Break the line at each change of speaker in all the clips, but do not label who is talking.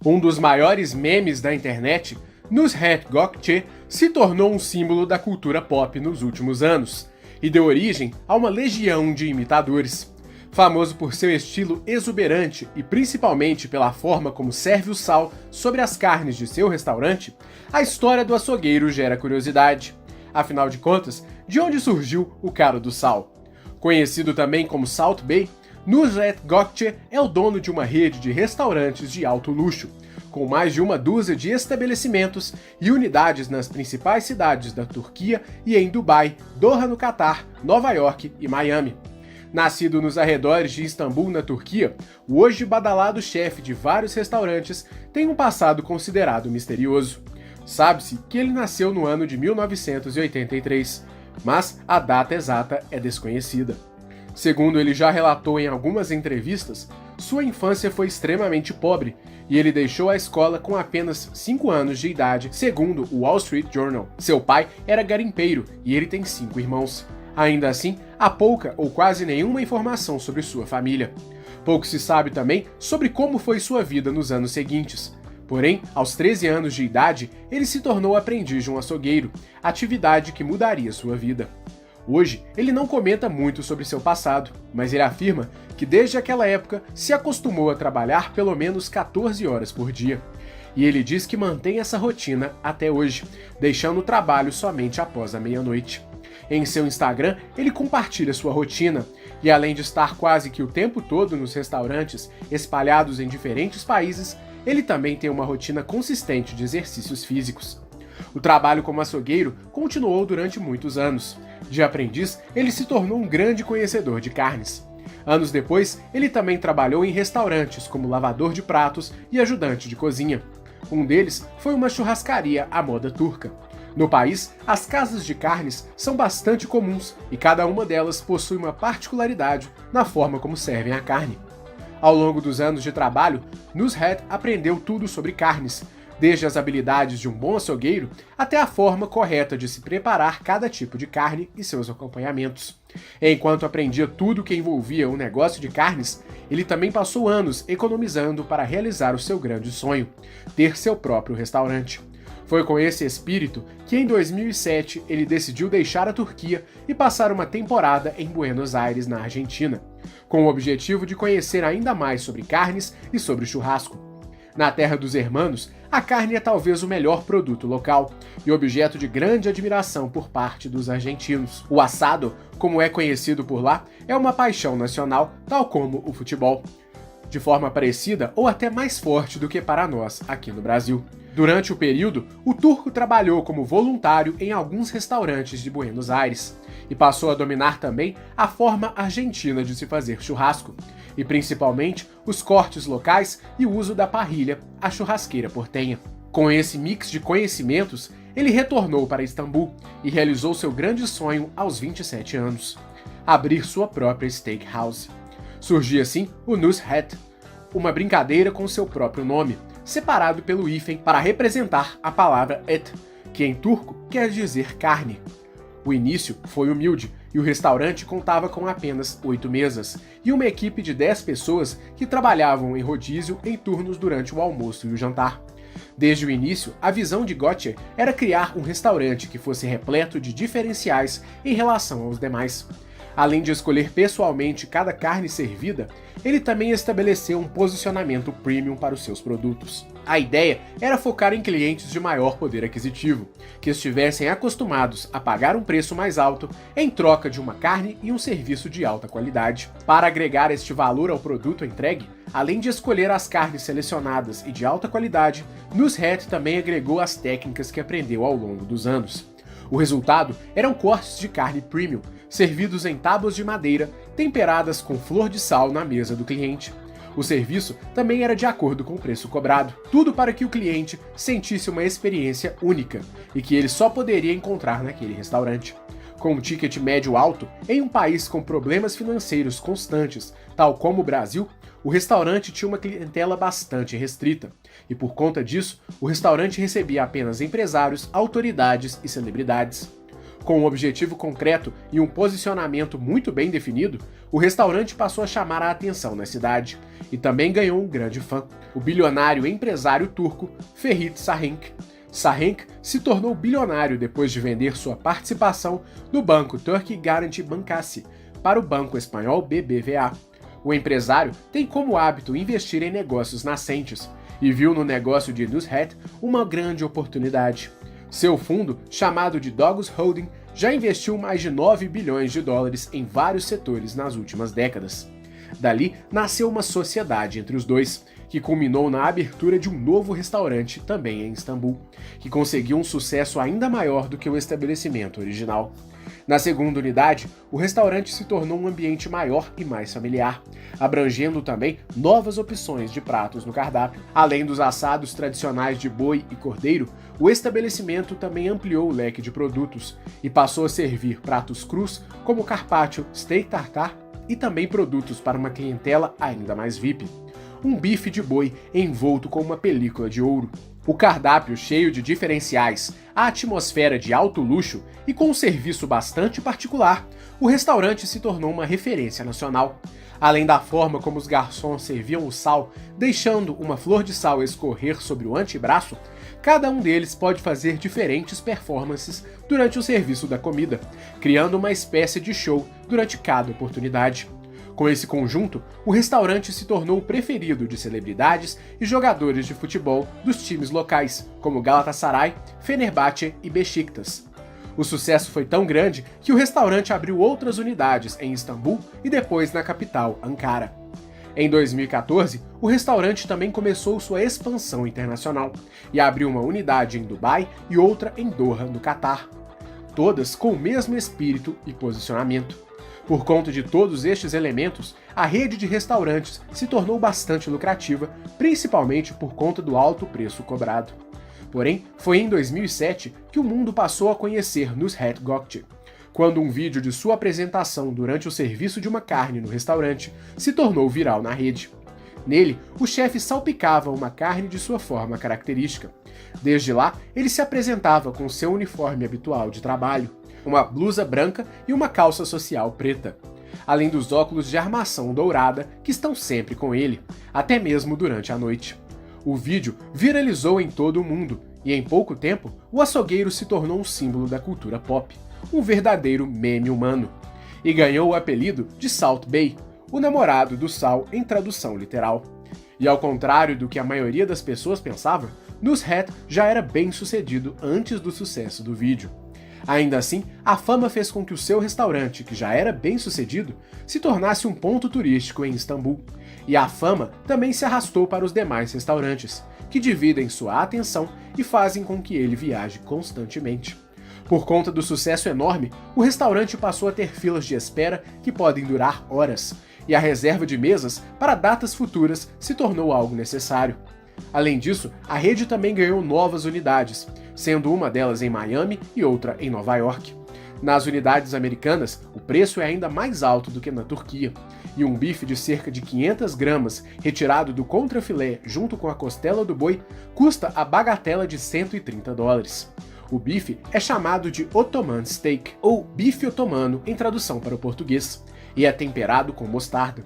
Um dos maiores memes da internet, Nusret Gokce se tornou um símbolo da cultura pop nos últimos anos e deu origem a uma legião de imitadores. Famoso por seu estilo exuberante e principalmente pela forma como serve o sal sobre as carnes de seu restaurante, a história do açougueiro gera curiosidade. Afinal de contas, de onde surgiu o cara do sal? Conhecido também como Salt Bae, Nusret Gokce é o dono de uma rede de restaurantes de alto luxo, com mais de uma dúzia de estabelecimentos e unidades nas principais cidades da Turquia e em Dubai, Doha no Catar, Nova York e Miami. Nascido nos arredores de Istambul, na Turquia, o hoje badalado chefe de vários restaurantes tem um passado considerado misterioso. Sabe-se que ele nasceu no ano de 1983, mas a data exata é desconhecida. Segundo ele já relatou em algumas entrevistas, sua infância foi extremamente pobre e ele deixou a escola com apenas 5 anos de idade, segundo o Wall Street Journal. Seu pai era garimpeiro e ele tem 5 irmãos. Ainda assim, há pouca ou quase nenhuma informação sobre sua família. Pouco se sabe também sobre como foi sua vida nos anos seguintes. Porém, aos 13 anos de idade, ele se tornou aprendiz de um açougueiro, atividade que mudaria sua vida. Hoje, ele não comenta muito sobre seu passado, mas ele afirma que desde aquela época se acostumou a trabalhar pelo menos 14 horas por dia. E ele diz que mantém essa rotina até hoje, deixando o trabalho somente após a meia-noite. Em seu Instagram, ele compartilha sua rotina, e além de estar quase que o tempo todo nos restaurantes espalhados em diferentes países, ele também tem uma rotina consistente de exercícios físicos. O trabalho como açougueiro continuou durante muitos anos. De aprendiz, ele se tornou um grande conhecedor de carnes. Anos depois, ele também trabalhou em restaurantes como lavador de pratos e ajudante de cozinha. Um deles foi uma churrascaria à moda turca. No país, as casas de carnes são bastante comuns e cada uma delas possui uma particularidade na forma como servem a carne. Ao longo dos anos de trabalho, Nusret aprendeu tudo sobre carnes, desde as habilidades de um bom açougueiro até a forma correta de se preparar cada tipo de carne e seus acompanhamentos. Enquanto aprendia tudo o que envolvia o negócio de carnes, ele também passou anos economizando para realizar o seu grande sonho, ter seu próprio restaurante. Foi com esse espírito que em 2007 ele decidiu deixar a Turquia e passar uma temporada em Buenos Aires, na Argentina, com o objetivo de conhecer ainda mais sobre carnes e sobre churrasco. Na terra dos hermanos, a carne é talvez o melhor produto local e objeto de grande admiração por parte dos argentinos. O assado, como é conhecido por lá, é uma paixão nacional, tal como o futebol, de forma parecida ou até mais forte do que para nós aqui no Brasil. Durante o período, o turco trabalhou como voluntário em alguns restaurantes de Buenos Aires e passou a dominar também a forma argentina de se fazer churrasco, e principalmente os cortes locais e o uso da parrilha, a churrasqueira portenha. Com esse mix de conhecimentos, ele retornou para Istambul e realizou seu grande sonho aos 27 anos: abrir sua própria steakhouse. Surgia assim o Nusret, uma brincadeira com seu próprio nome, separado pelo hífen para representar a palavra et, que em turco quer dizer carne. O início foi humilde e o restaurante contava com apenas 8 mesas e uma equipe de 10 pessoas que trabalhavam em rodízio em turnos durante o almoço e o jantar. Desde o início, a visão de Gokce era criar um restaurante que fosse repleto de diferenciais em relação aos demais. Além de escolher pessoalmente cada carne servida, ele também estabeleceu um posicionamento premium para os seus produtos. A ideia era focar em clientes de maior poder aquisitivo, que estivessem acostumados a pagar um preço mais alto em troca de uma carne e um serviço de alta qualidade. Para agregar este valor ao produto entregue, além de escolher as carnes selecionadas e de alta qualidade, Nusret também agregou as técnicas que aprendeu ao longo dos anos. O resultado eram cortes de carne premium, servidos em tábuas de madeira, temperadas com flor de sal na mesa do cliente. O serviço também era de acordo com o preço cobrado, tudo para que o cliente sentisse uma experiência única e que ele só poderia encontrar naquele restaurante. Com um ticket médio alto, em um país com problemas financeiros constantes, tal como o Brasil, o restaurante tinha uma clientela bastante restrita, e por conta disso, o restaurante recebia apenas empresários, autoridades e celebridades. Com um objetivo concreto e um posicionamento muito bem definido, o restaurante passou a chamar a atenção na cidade e também ganhou um grande fã, o bilionário empresário turco Ferit Sahenk. Sahenk se tornou bilionário depois de vender sua participação no banco Turkey Garanti Bankası para o banco espanhol BBVA. O empresário tem como hábito investir em negócios nascentes e viu no negócio de Nusret uma grande oportunidade. Seu fundo, chamado de Dogus Holding, já investiu mais de 9 bilhões de dólares em vários setores nas últimas décadas. Dali nasceu uma sociedade entre os dois, que culminou na abertura de um novo restaurante também em Istambul, que conseguiu um sucesso ainda maior do que o estabelecimento original. Na segunda unidade, o restaurante se tornou um ambiente maior e mais familiar, abrangendo também novas opções de pratos no cardápio. Além dos assados tradicionais de boi e cordeiro, o estabelecimento também ampliou o leque de produtos e passou a servir pratos crus como carpaccio, steak tartar e também produtos para uma clientela ainda mais VIP. Um bife de boi envolto com uma película de ouro. O cardápio cheio de diferenciais, a atmosfera de alto luxo e com um serviço bastante particular, o restaurante se tornou uma referência nacional. Além da forma como os garçons serviam o sal, deixando uma flor de sal escorrer sobre o antebraço, cada um deles pode fazer diferentes performances durante o serviço da comida, criando uma espécie de show durante cada oportunidade. Com esse conjunto, o restaurante se tornou o preferido de celebridades e jogadores de futebol dos times locais, como Galatasaray, Fenerbahçe e Beşiktaş. O sucesso foi tão grande que o restaurante abriu outras unidades em Istambul e depois na capital, Ankara. Em 2014, o restaurante também começou sua expansão internacional e abriu uma unidade em Dubai e outra em Doha, no Catar, todas com o mesmo espírito e posicionamento. Por conta de todos estes elementos, a rede de restaurantes se tornou bastante lucrativa, principalmente por conta do alto preço cobrado. Porém, foi em 2007 que o mundo passou a conhecer Nusret Gökçe, quando um vídeo de sua apresentação durante o serviço de uma carne no restaurante se tornou viral na rede. Nele, o chefe salpicava uma carne de sua forma característica. Desde lá, ele se apresentava com seu uniforme habitual de trabalho, uma blusa branca e uma calça social preta, além dos óculos de armação dourada que estão sempre com ele, até mesmo durante a noite. O vídeo viralizou em todo o mundo e, em pouco tempo, o açougueiro se tornou um símbolo da cultura pop, um verdadeiro meme humano, e ganhou o apelido de Salt Bey, o namorado do sal em tradução literal. E ao contrário do que a maioria das pessoas pensava, Nusret já era bem sucedido antes do sucesso do vídeo. Ainda assim, a fama fez com que o seu restaurante, que já era bem sucedido, se tornasse um ponto turístico em Istambul. E a fama também se arrastou para os demais restaurantes, que dividem sua atenção e fazem com que ele viaje constantemente. Por conta do sucesso enorme, o restaurante passou a ter filas de espera que podem durar horas, e a reserva de mesas para datas futuras se tornou algo necessário. Além disso, a rede também ganhou novas unidades, sendo uma delas em Miami e outra em Nova York. Nas unidades americanas, o preço é ainda mais alto do que na Turquia, e um bife de cerca de 500 gramas, retirado do contrafilé junto com a costela do boi, custa a bagatela de $130. O bife é chamado de Ottoman Steak, ou bife otomano em tradução para o português, e é temperado com mostarda.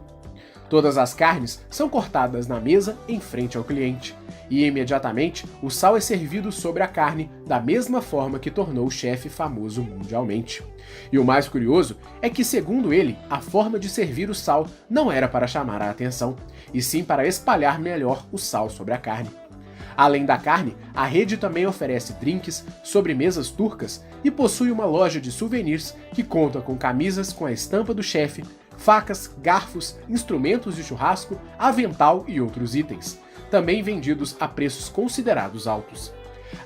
Todas as carnes são cortadas na mesa em frente ao cliente, e imediatamente o sal é servido sobre a carne da mesma forma que tornou o chefe famoso mundialmente. E o mais curioso é que, segundo ele, a forma de servir o sal não era para chamar a atenção, e sim para espalhar melhor o sal sobre a carne. Além da carne, a rede também oferece drinks, sobremesas turcas e possui uma loja de souvenirs que conta com camisas com a estampa do chefe, facas, garfos, instrumentos de churrasco, avental e outros itens, também vendidos a preços considerados altos.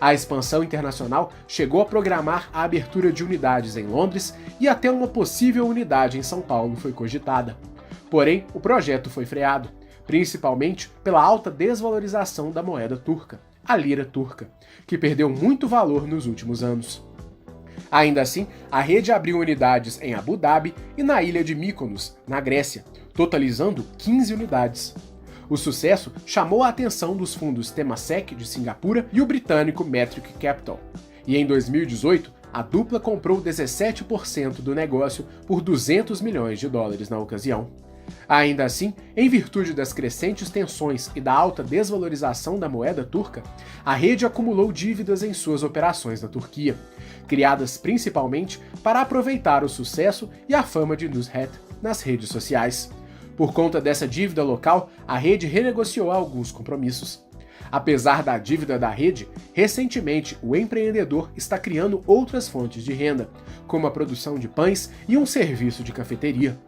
A expansão internacional chegou a programar a abertura de unidades em Londres e até uma possível unidade em São Paulo foi cogitada. Porém, o projeto foi freado, principalmente pela alta desvalorização da moeda turca, a lira turca, que perdeu muito valor nos últimos anos. Ainda assim, a rede abriu unidades em Abu Dhabi e na ilha de Mykonos, na Grécia, totalizando 15 unidades. O sucesso chamou a atenção dos fundos Temasek de Singapura e o britânico Metric Capital, e em 2018 a dupla comprou 17% do negócio por $200 milhões na ocasião. Ainda assim, em virtude das crescentes tensões e da alta desvalorização da moeda turca, a rede acumulou dívidas em suas operações na Turquia, criadas principalmente para aproveitar o sucesso e a fama de Nusret nas redes sociais. Por conta dessa dívida local, a rede renegociou alguns compromissos. Apesar da dívida da rede, recentemente o empreendedor está criando outras fontes de renda, como a produção de pães e um serviço de cafeteria.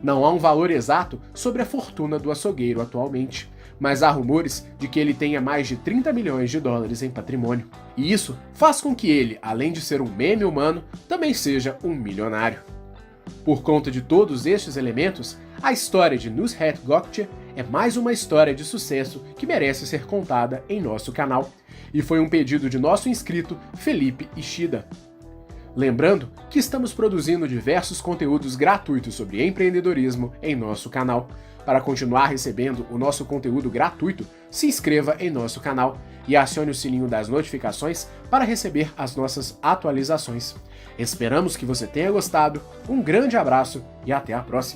Não há um valor exato sobre a fortuna do açougueiro atualmente, mas há rumores de que ele tenha mais de $30 milhões em patrimônio. E isso faz com que ele, além de ser um meme humano, também seja um milionário. Por conta de todos estes elementos, a história de Nusret Gökçe é mais uma história de sucesso que merece ser contada em nosso canal, e foi um pedido de nosso inscrito Felipe Ishida. Lembrando que estamos produzindo diversos conteúdos gratuitos sobre empreendedorismo em nosso canal. Para continuar recebendo o nosso conteúdo gratuito, se inscreva em nosso canal e acione o sininho das notificações para receber as nossas atualizações. Esperamos que você tenha gostado, um grande abraço e até a próxima!